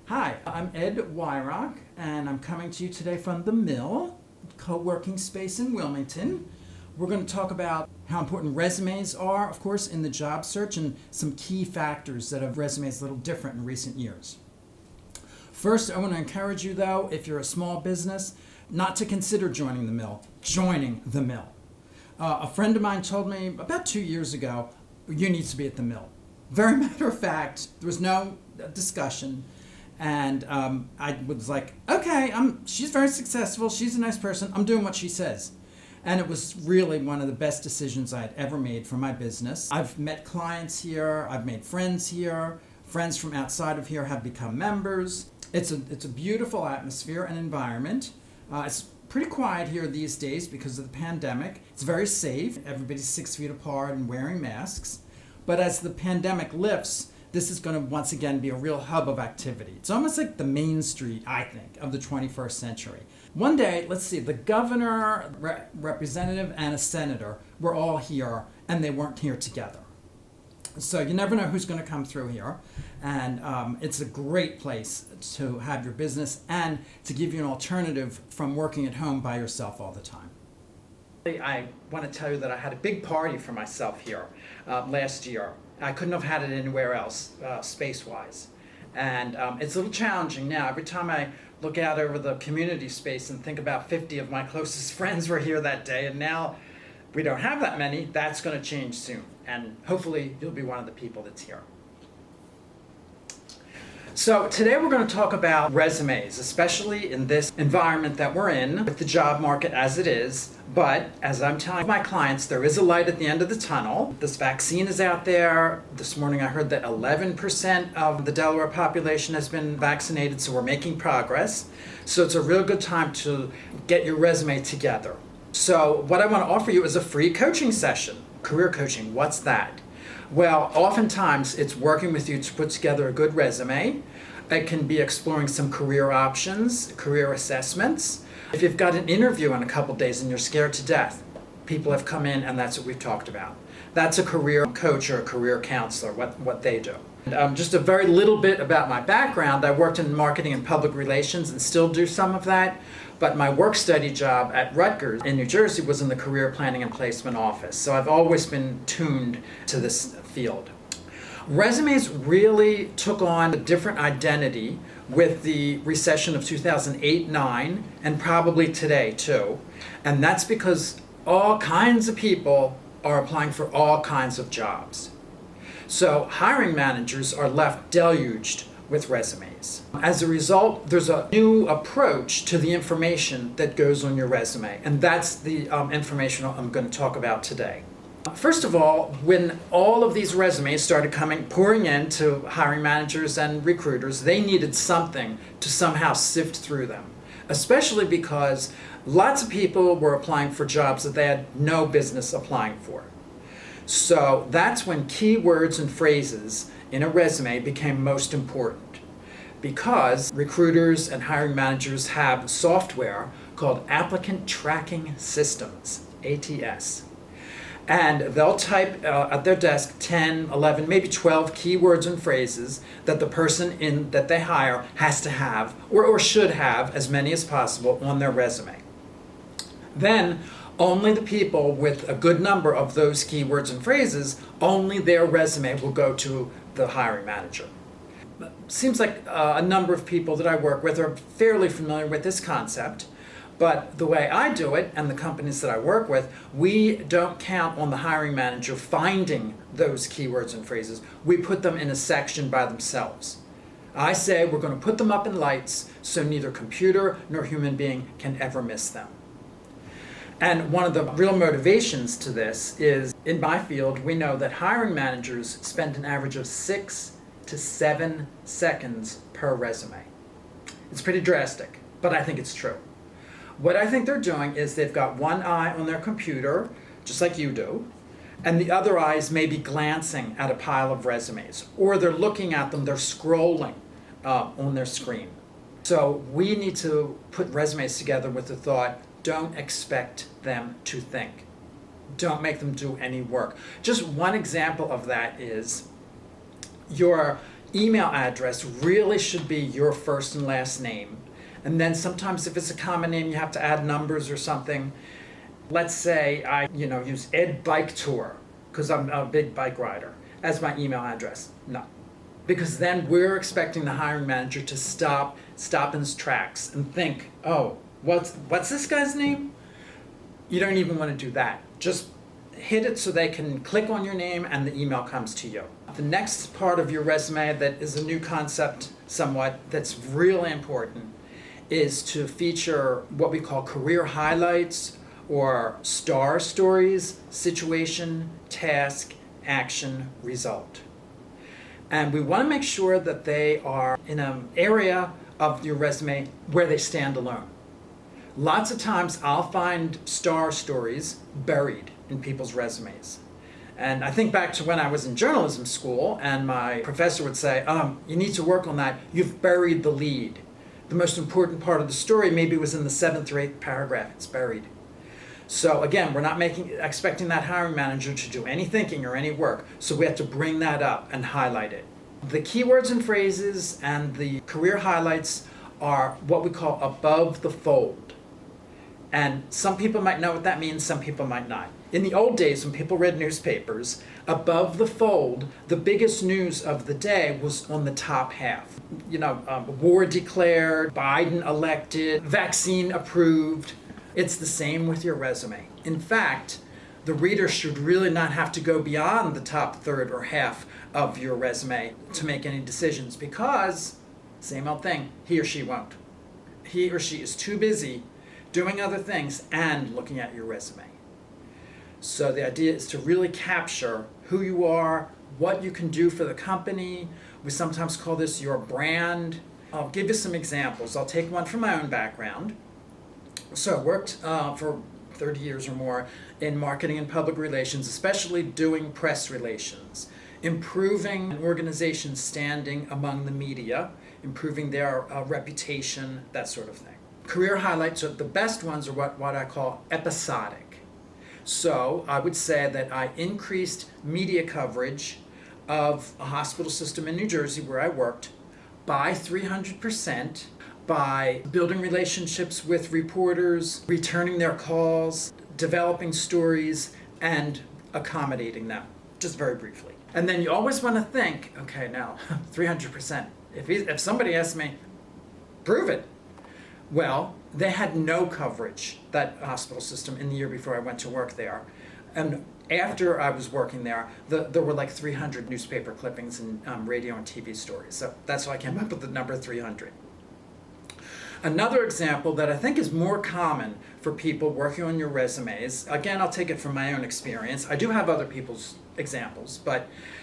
Hi, I'm Ed Weirauch, and I'm coming to you today from the Mill, co-working space in Wilmington. We're going to talk about how important resumes are, of course, in the job search, and some key factors that have resumes a little different in recent years. First, I want to encourage you, though, if you're a small business, not to consider joining the Mill. Joining the Mill. A friend of mine told me about 2 years ago, you need to be at the Mill. Very matter of fact, there was no discussion. And I was like, okay, she's very successful. She's a nice person. I'm doing what she says. And it was really one of the best decisions I had ever made for my business. I've met clients here. I've made friends here. Friends from outside of here have become members. It's a beautiful atmosphere and environment. It's pretty quiet here these days because of the pandemic. It's very safe. Everybody's 6 feet apart and wearing masks. But as the pandemic lifts, this is going to once again be a real hub of activity. It's almost like the Main Street, I think, of the 21st century. One day, let's see, the governor, representative, and a senator were all here, and they weren't here together. So you never know who's going to come through here. And it's a great place to have your business and to give you an alternative from working at home by yourself all the time. I want to tell you that I had a big party for myself here last year. I couldn't have had it anywhere else, space-wise. And it's a little challenging now. Every time I look out over the community space and think about 50 of my closest friends were here that day, and now we don't have that many, that's going to change soon. And hopefully you'll be one of the people that's here. So today we're going to talk about resumes, especially in this environment that we're in, with the job market as it is. But as I'm telling my clients, there is a light at the end of the tunnel. This vaccine is out there. This morning I heard that 11% of the Delaware population has been vaccinated, so we're making progress. So it's a real good time to get your resume together. So what I want to offer you is a free coaching session. Career coaching, what's that? Well, oftentimes it's working with you to put together a good resume. It can be exploring some career options, career assessments. If you've got an interview in a couple days and you're scared to death, people have come in and that's what we've talked about. That's a career coach or a career counselor, what they do. And, just a very little bit about my background. I worked in marketing and public relations and still do some of that. But my work study job at Rutgers in New Jersey was in the career planning and placement office. So I've always been tuned to this field. Resumes really took on a different identity with the recession of 2008-9 and probably today too. And that's because all kinds of people are applying for all kinds of jobs. So hiring managers are left deluged with resumes. As a result, there's a new approach to the information that goes on your resume, and that's the information I'm going to talk about today. First of all, when all of these resumes started pouring in to hiring managers and recruiters, they needed something to somehow sift through them, especially because lots of people were applying for jobs that they had no business applying for. So that's when keywords and phrases in a resume became most important, because recruiters and hiring managers have software called applicant tracking systems, ATS. And they'll type at their desk 10, 11, maybe 12 keywords and phrases that the person that they hire has to have, or should have as many as possible on their resume. Then only the people with a good number of those keywords and phrases, only their resume will go to the hiring manager. Seems like a number of people that I work with are fairly familiar with this concept, but the way I do it and the companies that I work with, we don't count on the hiring manager finding those keywords and phrases. We put them in a section by themselves. I say we're going to put them up in lights so neither computer nor human being can ever miss them. And one of the real motivations to this is, in my field, we know that hiring managers spend an average of 6 to 7 seconds per resume. It's pretty drastic, but I think it's true. What I think they're doing is they've got one eye on their computer, just like you do, and the other eye is maybe glancing at a pile of resumes, or they're looking at them, they're scrolling on their screen. So we need to put resumes together with the thought, don't expect them to think. Don't make them do any work. Just one example of that is you're email address really should be your first and last name. And then sometimes if it's a common name, you have to add numbers or something. Let's say I, use Ed Bike Tour because I'm a big bike rider as my email address. No. Because then we're expecting the hiring manager to stop in his tracks and think, oh, what's this guy's name? You don't even want to do that. Just hit it so they can click on your name and the email comes to you. The next part of your resume that is a new concept somewhat that's really important is to feature what we call career highlights or star stories, situation, task, action, result. And we want to make sure that they are in an area of your resume where they stand alone. Lots of times I'll find star stories buried in people's resumes. And I think back to when I was in journalism school and my professor would say, you need to work on that. You've buried the lead. The most important part of the story maybe was in the 7th or 8th paragraph. It's buried. So again, we're not expecting that hiring manager to do any thinking or any work. So we have to bring that up and highlight it. The keywords and phrases and the career highlights are what we call above the fold. And some people might know what that means, some people might not. In the old days, when people read newspapers, above the fold, the biggest news of the day was on the top half. War declared, Biden elected, vaccine approved. It's the same with your resume. In fact, the reader should really not have to go beyond the top third or half of your resume to make any decisions because, same old thing, he or she won't. He or she is too busy doing other things and looking at your resume. So the idea is to really capture who you are, what you can do for the company. We sometimes call this your brand. I'll give you some examples. I'll take one from my own background. So I worked for 30 years or more in marketing and public relations, especially doing press relations, improving an organization's standing among the media, improving their reputation, that sort of thing. Career highlights, the best ones are what I call episodic. So I would say that I increased media coverage of a hospital system in New Jersey where I worked by 300%, by building relationships with reporters, returning their calls, developing stories, and accommodating them, just very briefly. And then you always want to think, okay, now 300%. If somebody asks me, prove it. Well, they had no coverage, that hospital system, in the year before I went to work there. And after I was working there, there were like 300 newspaper clippings and radio and TV stories. So that's why I came up with the number 300. Another example that I think is more common for people working on your resumes, again, I'll take it from my own experience. I do have other people's examples,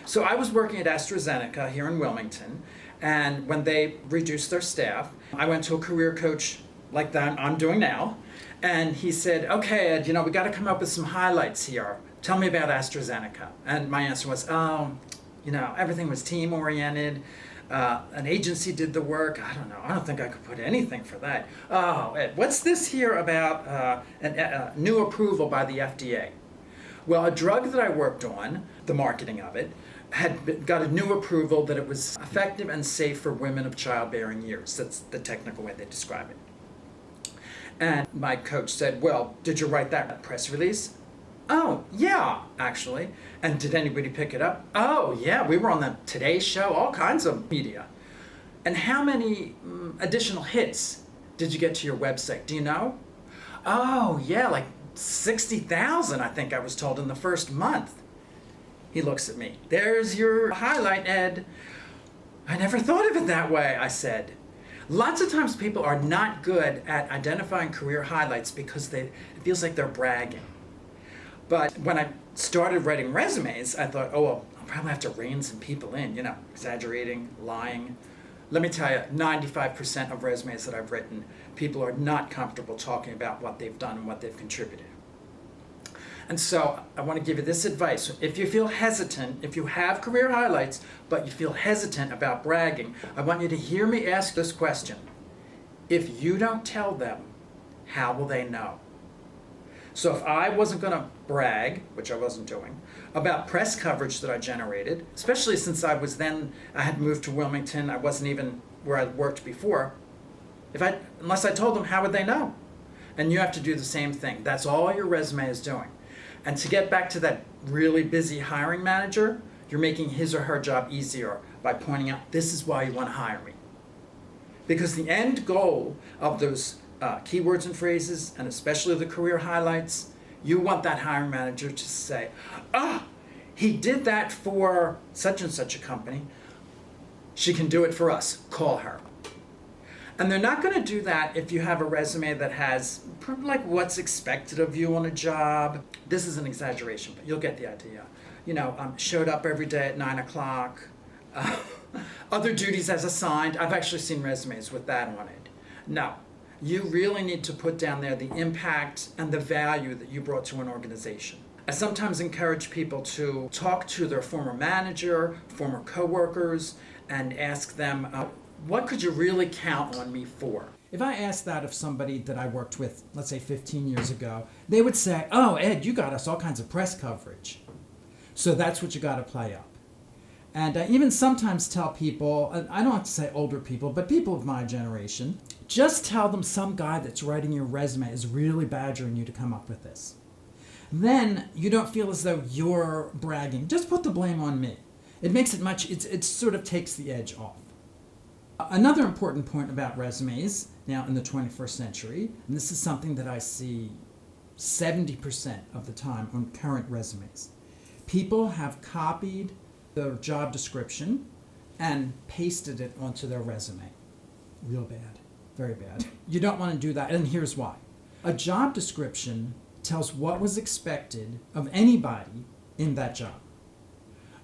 so I was working at AstraZeneca here in Wilmington, and when they reduced their staff, I went to a career coach like that I'm doing now, and he said, okay, Ed, we got to come up with some highlights here. Tell me about AstraZeneca. And my answer was, everything was team-oriented. An agency did the work. I don't know. I don't think I could put anything for that. Oh, Ed, what's this here about a new approval by the FDA? Well, a drug that I worked on, the marketing of it, got a new approval that it was effective and safe for women of childbearing years. That's the technical way they describe it. And my coach said, well, did you write that press release? Oh, yeah, actually. And did anybody pick it up? Oh, yeah, we were on the Today Show, all kinds of media. And how many additional hits did you get to your website? Do you know? Oh, yeah, like 60,000, I think I was told, in the first month. He looks at me. There's your highlight, Ed. I never thought of it that way, I said. Lots of times people are not good at identifying career highlights because it feels like they're bragging. But when I started writing resumes, I thought, oh, well, I'll probably have to rein some people in, exaggerating, lying. Let me tell you, 95% of resumes that I've written, people are not comfortable talking about what they've done and what they've contributed. And so I want to give you this advice. If you feel hesitant, if you have career highlights, but you feel hesitant about bragging, I want you to hear me ask this question. If you don't tell them, how will they know? So if I wasn't going to brag, which I wasn't doing, about press coverage that I generated, especially since I had moved to Wilmington, I wasn't even where I worked before, unless I told them, how would they know? And you have to do the same thing. That's all your resume is doing. And to get back to that really busy hiring manager, you're making his or her job easier by pointing out, this is why you want to hire me. Because the end goal of those keywords and phrases, and especially the career highlights, you want that hiring manager to say, he did that for such and such a company. She can do it for us. Call her. And they're not going to do that if you have a resume that has like what's expected of you on a job. This is an exaggeration, but you'll get the idea. Showed up every day at 9 o'clock. Other duties as assigned. I've actually seen resumes with that on it. No, you really need to put down there the impact and the value that you brought to an organization. I sometimes encourage people to talk to their former manager, former coworkers, and ask them, what could you really count on me for? If I asked that of somebody that I worked with, let's say 15 years ago, they would say, oh, Ed, you got us all kinds of press coverage. So that's what you got to play up. And I even sometimes tell people, I don't have to say older people, but people of my generation, just tell them some guy that's writing your resume is really badgering you to come up with this. Then you don't feel as though you're bragging. Just put the blame on me. It makes it it sort of takes the edge off. Another important point about resumes now in the 21st century, and this is something that I see 70% of the time on current resumes. People have copied the job description and pasted it onto their resume. Real bad, very bad. You don't want to do that, and here's why. A job description tells what was expected of anybody in that job.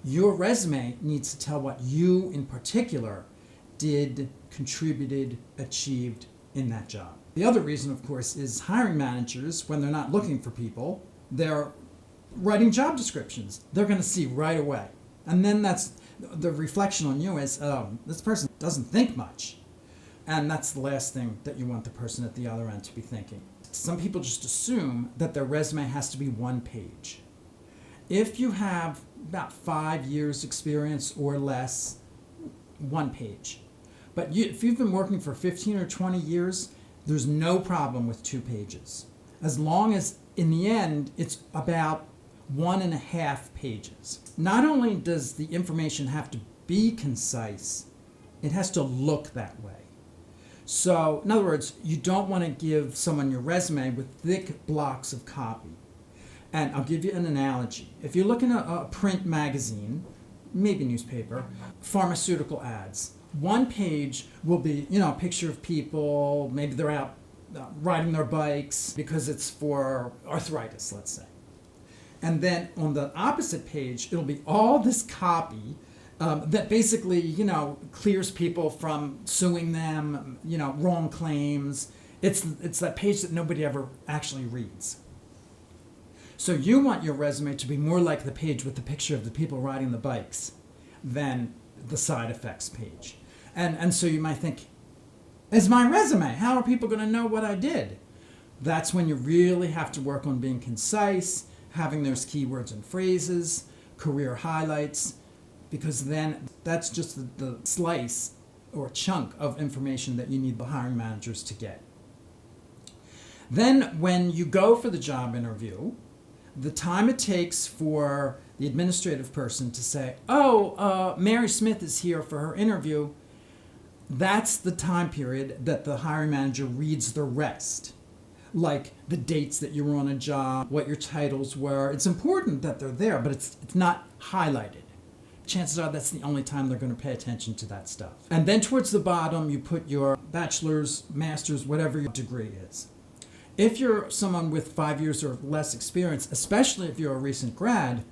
Your resume needs to tell what you in particular did, contributed, achieved in that job. The other reason, of course, is hiring managers, when they're not looking for people, they're writing job descriptions. They're going to see right away. And then that's the reflection on you is, this person doesn't think much. And that's the last thing that you want the person at the other end to be thinking. Some people just assume that their resume has to be one page. If you have about 5 years experience or less, one page. But if you've been working for 15 or 20 years, there's no problem with 2 pages. As long as, in the end, it's about 1.5 pages. Not only does the information have to be concise, it has to look that way. So, in other words, you don't want to give someone your resume with thick blocks of copy. And I'll give you an analogy. If you look in a print magazine, maybe newspaper, pharmaceutical ads, one page will be, a picture of people, maybe they're out riding their bikes because it's for arthritis, let's say. And then on the opposite page, it'll be all this copy that basically, clears people from suing them, wrong claims. It's that page that nobody ever actually reads. So you want your resume to be more like the page with the picture of the people riding the bikes than the side effects page. And so you might think, it's my resume. How are people going to know what I did? That's when you really have to work on being concise, having those keywords and phrases, career highlights, because then that's just the slice or chunk of information that you need the hiring managers to get. Then when you go for the job interview, the time it takes for the administrative person to say, Mary Smith is here for her interview, that's the time period that the hiring manager reads the rest. Like the dates that you were on a job, what your titles were. It's important that they're there, but it's not highlighted. Chances are that's the only time they're going to pay attention to that stuff. And then towards the bottom, you put your bachelor's, master's, whatever your degree is. If you're someone with 5 years or less experience, especially if you're a recent grad,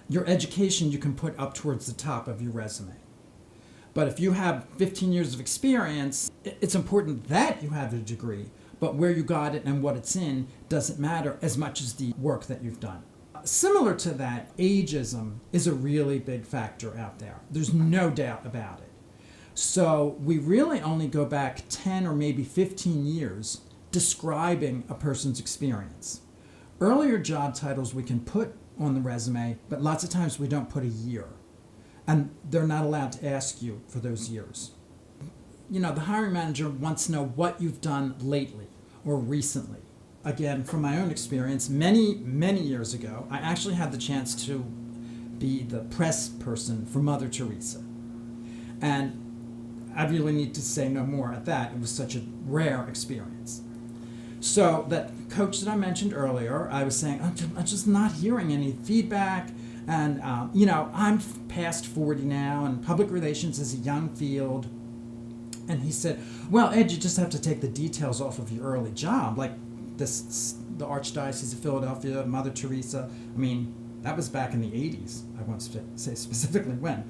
your education you can put up towards the top of your resume. But if you have 15 years of experience, it's important that you have a degree, but where you got it and what it's in doesn't matter as much as the work that you've done. Similar to that, ageism is a really big factor out there. There's no doubt about it. So we really only go back 10 or maybe 15 years describing a person's experience. Earlier job titles we can put on the resume, but lots of times we don't put a year. And they're not allowed to ask you for those years. You know, the hiring manager wants to know what you've done lately or recently. Again, from my own experience, many years ago, I actually had the chance to be the press person for Mother Teresa. And I really need to say no more at that. It was such a rare experience. So that coach that I mentioned earlier, I was saying, I'm just not hearing any feedback. And, I'm past 40 now, and public relations is a young field. And he said, well, Ed, you just have to take the details off of your early job, like the Archdiocese of Philadelphia, Mother Teresa. I mean, that was back in the 80s. I won't say specifically when.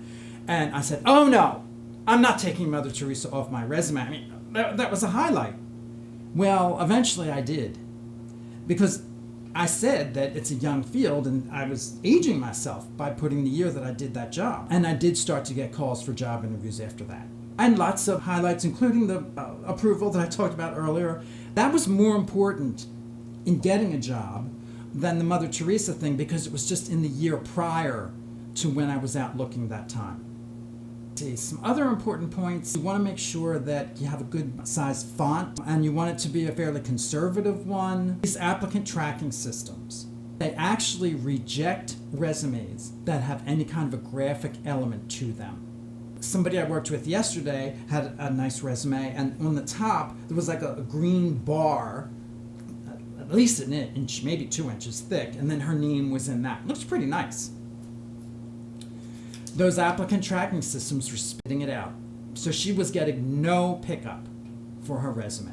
And I said, oh, no, I'm not taking Mother Teresa off my resume. I mean, that was a highlight. Well, eventually I did, because I said that it's a young field, and I was aging myself by putting the year that I did that job. And I did start to get calls for job interviews after that. And lots of highlights, including the approval that I talked about earlier. That was more important in getting a job than the Mother Teresa thing, because it was just in the year prior to when I was out looking that time. Some other important points: you want to make sure that you have a good size font, and you want it to be a fairly conservative one. These applicant tracking systems, they actually reject resumes that have any kind of a graphic element to them. Somebody I worked with yesterday had a nice resume, and on the top there was like a green bar, at least an inch, maybe 2 inches thick, and then her name was in that. Looks pretty nice. Those applicant tracking systems were spitting it out. So she was getting no pickup for her resume.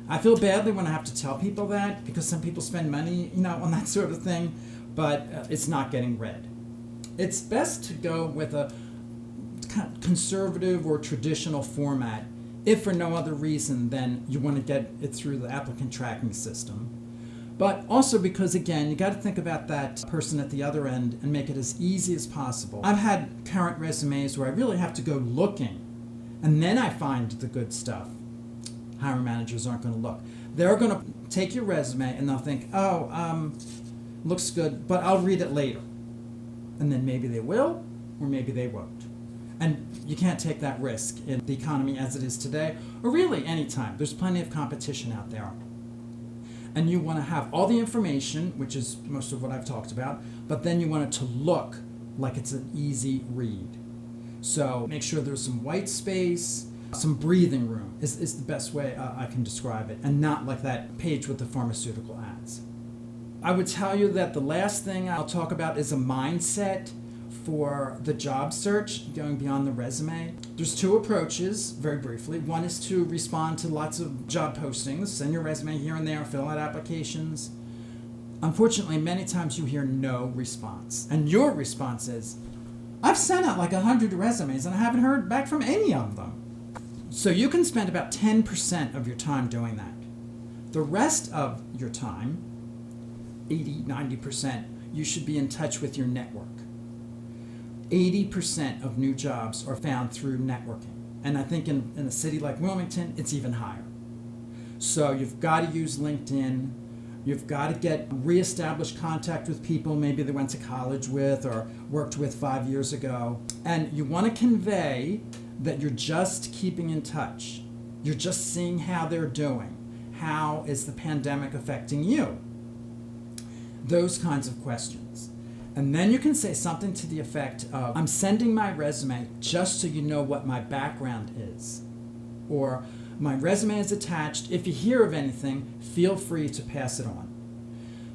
I feel badly when I have to tell people that, because some people spend money, on that sort of thing, but it's not getting read. It's best to go with a conservative or traditional format, if for no other reason than you want to get it through the applicant tracking system. But also because, again, you got to think about that person at the other end and make it as easy as possible. I've had current resumes where I really have to go looking, and then I find the good stuff. Hiring managers aren't going to look. They're going to take your resume and they'll think, looks good, but I'll read it later. And then maybe they will, or maybe they won't. And you can't take that risk in the economy as it is today, or really any time. There's plenty of competition out there. And you want to have all the information, which is most of what I've talked about, but then you want it to look like it's an easy read. So make sure there's some white space, some breathing room is the best way I can describe it, and not like that page with the pharmaceutical ads. I would tell you that the last thing I'll talk about is a mindset for the job search, going beyond the resume. There's two approaches, very briefly. One is to respond to lots of job postings, send your resume here and there, fill out applications. Unfortunately, many times you hear no response. And your response is, I've sent out like 100 resumes and I haven't heard back from any of them. So you can spend about 10% of your time doing that. The rest of your time, 80-90%, you should be in touch with your network. 80% of new jobs are found through networking. And I think in a city like Wilmington, it's even higher. So you've got to use LinkedIn. You've got to get reestablished contact with people maybe they went to college with or worked with 5 years ago. And you want to convey that you're just keeping in touch. You're just seeing how they're doing. How is the pandemic affecting you? Those kinds of questions. And then you can say something to the effect of, I'm sending my resume just so you know what my background is. Or, my resume is attached. If you hear of anything, feel free to pass it on.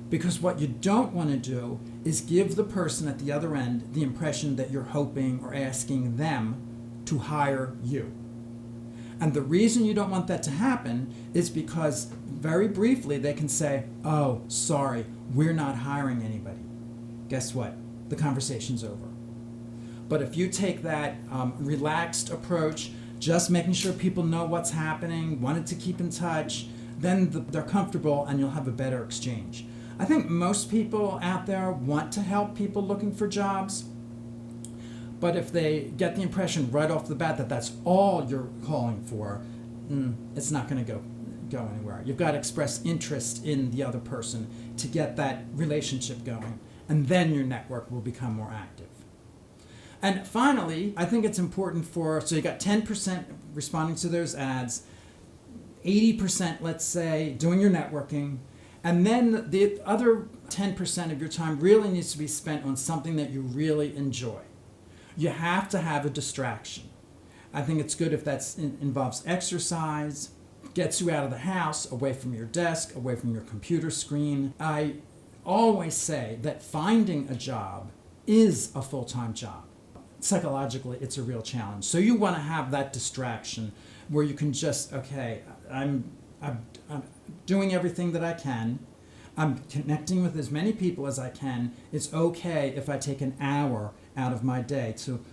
Because what you don't want to do is give the person at the other end the impression that you're hoping or asking them to hire you. And the reason you don't want that to happen is because, very briefly, they can say, oh, sorry, we're not hiring anybody. Guess what? The conversation's over. But if you take that relaxed approach, just making sure people know what's happening, wanted to keep in touch, then they're comfortable and you'll have a better exchange. I think most people out there want to help people looking for jobs, but if they get the impression right off the bat that that's all you're calling for, it's not going to go anywhere. You've got to express interest in the other person to get that relationship going, and then your network will become more active. And finally, I think it's important so you got 10% responding to those ads, 80%, let's say, doing your networking, and then the other 10% of your time really needs to be spent on something that you really enjoy. You have to have a distraction. I think it's good if that involves exercise, gets you out of the house, away from your desk, away from your computer screen. I always say that finding a job is a full-time job. Psychologically, it's a real challenge. So you want to have that distraction where you can just, okay, I'm doing everything that I can. I'm connecting with as many people as I can. It's okay if I take an hour out of my day to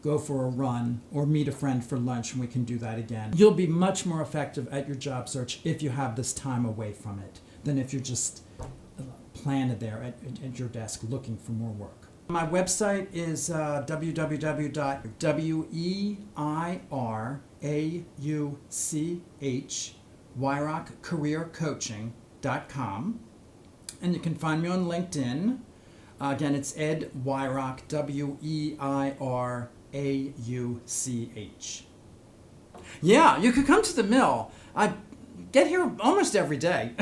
go for a run or meet a friend for lunch, and we can do that again. You'll be much more effective at your job search if you have this time away from it than if you're just planted there at your desk looking for more work. My website is Weirauch, and you can find me on LinkedIn. Again, it's Ed Weirauch, Weirauch. Yeah, you could come to the mill. I get here almost every day.